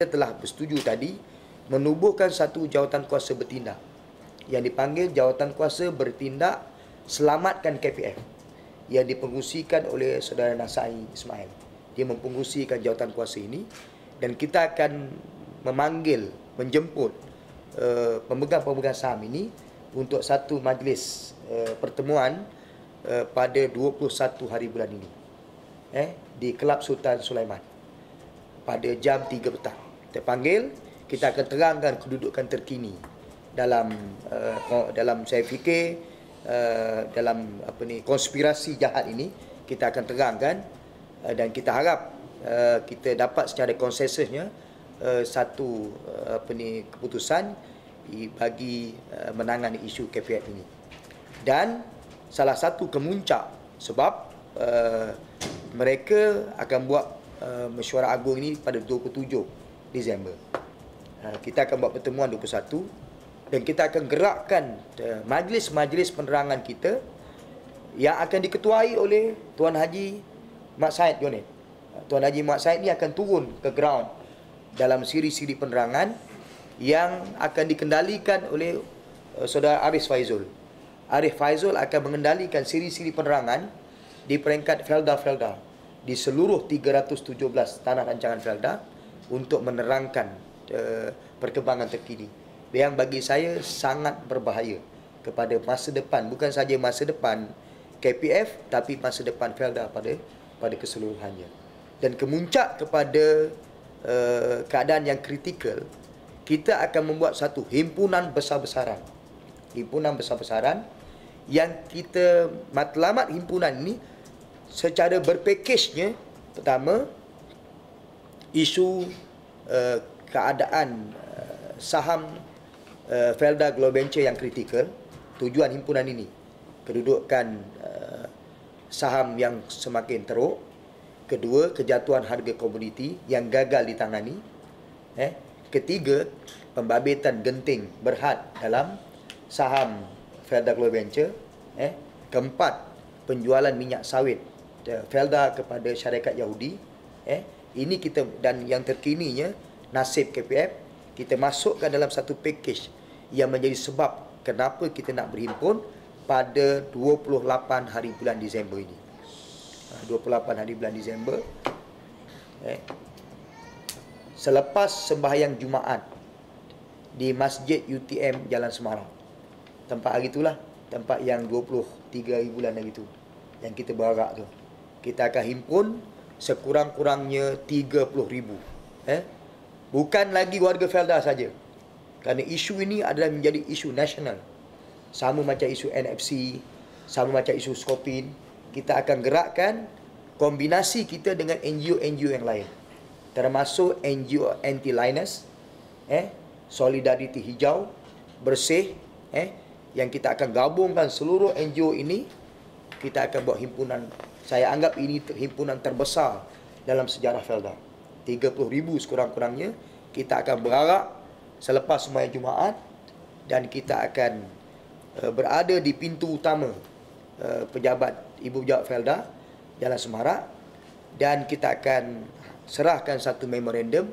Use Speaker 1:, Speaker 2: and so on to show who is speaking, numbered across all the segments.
Speaker 1: kita telah bersetuju tadi menubuhkan satu jawatan kuasa bertindak yang dipanggil Jawatan Kuasa Bertindak Selamatkan KPF yang dipengusikan oleh Saudara Nasai Ismail. Dia mempengusikan jawatan kuasa ini dan kita akan menjemput pemegang-pemegang saham ini untuk satu majlis pertemuan pada 21 hari bulan ini di Kelab Sultan Sulaiman pada jam 3 petang. Kita panggil, kita akan terangkan kedudukan terkini dalam saya fikir dalam konspirasi jahat ini kita akan terangkan dan kita harap kita dapat secara konsensusnya satu keputusan bagi menangani isu KPF ini. Dan salah satu kemuncak sebab mereka akan buat mesyuarat agung ini pada 27 Disember. Kita akan buat pertemuan 21 dan kita akan gerakkan majlis-majlis penerangan kita yang akan diketuai oleh Tuan Haji Mat Said Jonet. Tuan Haji Mat Said ni akan turun ke ground dalam siri-siri penerangan yang akan dikendalikan oleh Saudara Arif Faizul. Arif Faizul akan mengendalikan siri-siri penerangan di peringkat Felda-Felda di seluruh 317 tanah rancangan Felda untuk menerangkan perkembangan terkini yang bagi saya sangat berbahaya kepada masa depan, bukan saja masa depan KPF tapi masa depan Felda pada keseluruhannya. Dan kemuncak kepada keadaan yang kritikal, kita akan membuat satu himpunan besar-besaran. Himpunan besar-besaran yang kita matlamat himpunan ini secara berpakejnya. Pertama, isu keadaan saham Felda Global Venture yang kritikal. Tujuan himpunan ini kedudukan saham yang semakin teruk. Kedua, kejatuhan harga komoditi yang gagal ditangani. Ketiga, pembabitan genting berhad dalam saham Felda Global Venture. Keempat, penjualan minyak sawit Felda kepada syarikat Yahudi. Ini kita, dan yang terkininya nasib KPF, kita masukkan dalam satu package yang menjadi sebab kenapa kita nak berhimpun pada 28 hari bulan Disember ini. 28 hari bulan Disember, selepas sembahyang Jumaat di Masjid UTM Jalan Semarang. Tempat hari itulah tempat yang 23 hari bulan hari itu yang kita berarak tu. Kita akan himpun sekurang-kurangnya 30,000. Bukan lagi warga Felda saja. Kerana isu ini adalah menjadi isu nasional. Sama macam isu NFC, sama macam isu Skopin. Kita akan gerakkan kombinasi kita dengan NGO-NGO yang lain. Termasuk NGO Anti-Linus, Solidariti Hijau, Bersih, yang kita akan gabungkan seluruh NGO ini. Kita akan buat himpunan, saya anggap ini himpunan terbesar dalam sejarah Felda. 30,000 sekurang-kurangnya. Kita akan berarak selepas sembahyang Jumaat dan kita akan berada di pintu utama Ibu Pejabat Felda Jalan Semarak, dan kita akan serahkan satu memorandum.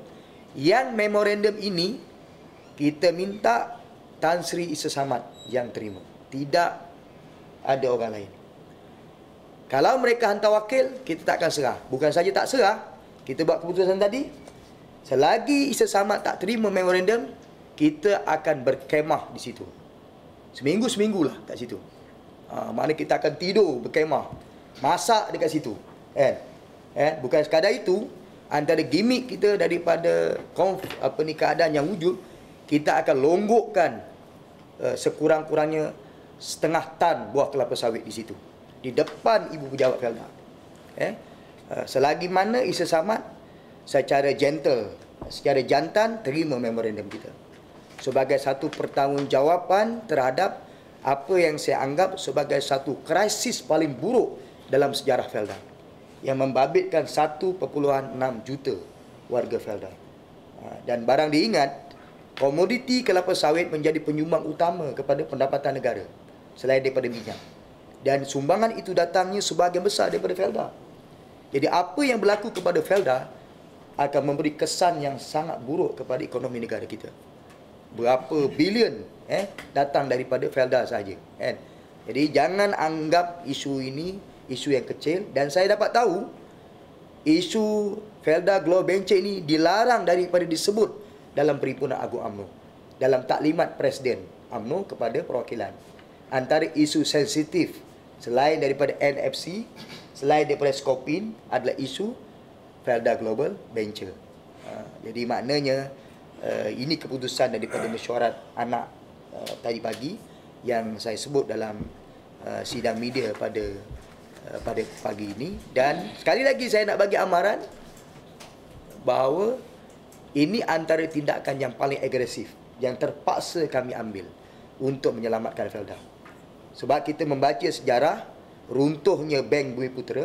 Speaker 1: Yang memorandum ini kita minta Tan Sri Isa Samad yang terima, tidak ada orang lain. Kalau mereka hantar wakil, kita tak akan serah. Bukan saja tak serah, kita buat keputusan tadi, selagi Isa Samad tak terima memorandum, kita akan berkemah di situ. Seminggu-seminggulah kat situ. Maknanya kita akan tidur berkemah, masak dekat situ. Bukan sekadar itu, antara gimmick kita daripada keadaan yang wujud, kita akan longgokkan sekurang-kurangnya setengah tan buah kelapa sawit di situ, di depan Ibu Pejabat Felda. Selagi mana Isa Samad secara gentle, secara jantan terima memorandum kita sebagai satu pertanggungjawaban terhadap apa yang saya anggap sebagai satu krisis paling buruk dalam sejarah Felda yang membabitkan 1.6 juta warga Felda. Dan barang diingat, komoditi kelapa sawit menjadi penyumbang utama kepada pendapatan negara selain daripada minyak. Dan sumbangan itu datangnya sebahagian besar daripada Felda. Jadi apa yang berlaku kepada Felda akan memberi kesan yang sangat buruk kepada ekonomi negara kita. Berapa bilion datang daripada Felda saja, kan? Jadi jangan anggap isu ini isu yang kecil. Dan saya dapat tahu isu Felda Global Venture ini dilarang daripada disebut dalam Perhimpunan Agung UMNO, dalam taklimat Presiden UMNO kepada perwakilan. Antara isu sensitif selain daripada NFC, selain daripada Skopin, adalah isu Felda Global Venture. Jadi maknanya ini keputusan daripada mesyuarat anak tadi pagi yang saya sebut dalam sidang media pada pagi ini. Dan sekali lagi saya nak bagi amaran bahawa ini antara tindakan yang paling agresif yang terpaksa kami ambil untuk menyelamatkan Felda. Sebab kita membaca sejarah runtuhnya Bank Bumiputera,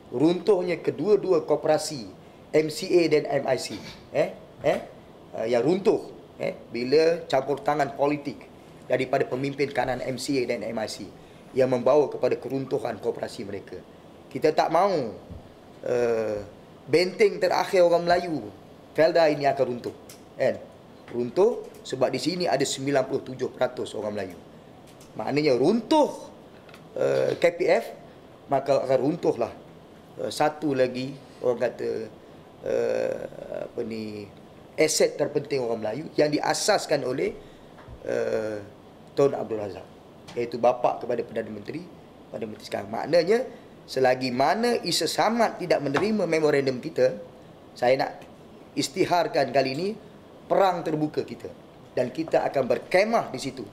Speaker 1: runtuhnya kedua-dua koperasi MCA dan MIC, yang runtuh bila campur tangan politik daripada pemimpin kanan MCA dan MIC yang membawa kepada keruntuhan koperasi mereka. Kita tak mahu benteng terakhir orang Melayu Felda ini akan runtuh, kan? Runtuh sebab di sini ada 97% orang Melayu. Maknanya runtuh KPF, maka akan runtuhlah satu lagi orang kata aset terpenting orang Melayu yang diasaskan oleh Tun Abdul Razak, iaitu bapa kepada Perdana Menteri pada menteri sekarang. Maknanya selagi mana Isa Samad tidak menerima memorandum kita, saya nak istiharkan kali ini perang terbuka kita, dan kita akan berkemah di situ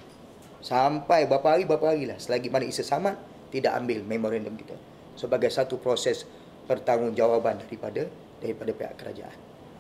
Speaker 1: sampai berapa hari lah, selagi mana Isa Samad tidak ambil memorandum kita sebagai satu proses pertanggungjawaban daripada pihak kerajaan.